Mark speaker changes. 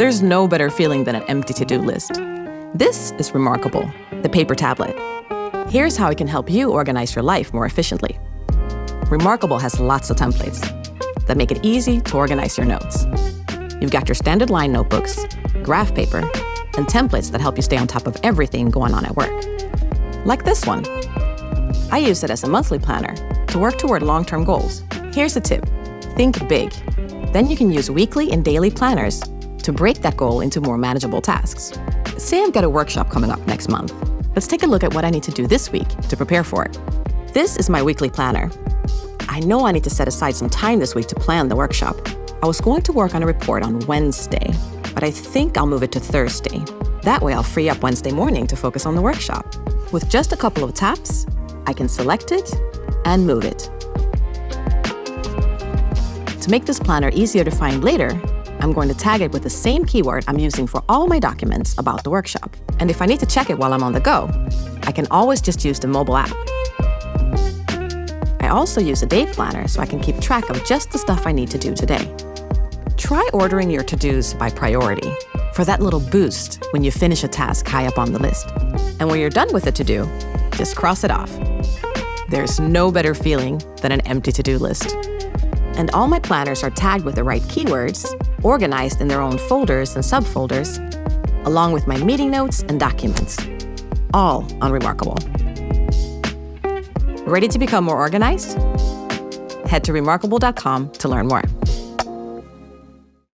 Speaker 1: There's no better feeling than an empty to-do list. This is reMarkable, the paper tablet. Here's how it can help you organize your life more efficiently. reMarkable has lots of templates that make it easy to organize your notes. You've got your standard line notebooks, graph paper, and templates that help you stay on top of everything going on at work. Like this one. I use it as a monthly planner to work toward long-term goals. Here's a tip. Think big. Then you can use weekly and daily planners to break that goal into more manageable tasks. Say I've got a workshop coming up next month. Let's take a look at what I need to do this week to prepare for it. This is my weekly planner. I know I need to set aside some time this week to plan the workshop. I was going to work on a report on Wednesday, but I think I'll move it to Thursday. That way I'll free up Wednesday morning to focus on the workshop. With just a couple of taps, I can select it and move it. To make this planner easier to find later, I'm going to tag it with the same keyword I'm using for all my documents about the workshop. And if I need to check it while I'm on the go, I can always just use the mobile app. I also use a day planner so I can keep track of just the stuff I need to do today. Try ordering your to-dos by priority for that little boost when you finish a task high up on the list. And when you're done with the to-do, just cross it off. There's no better feeling than an empty to-do list. And all my planners are tagged with the right keywords, organized in their own folders and subfolders, along with my meeting notes and documents, all on reMarkable. Ready to become more organized? Head to reMarkable.com to learn more.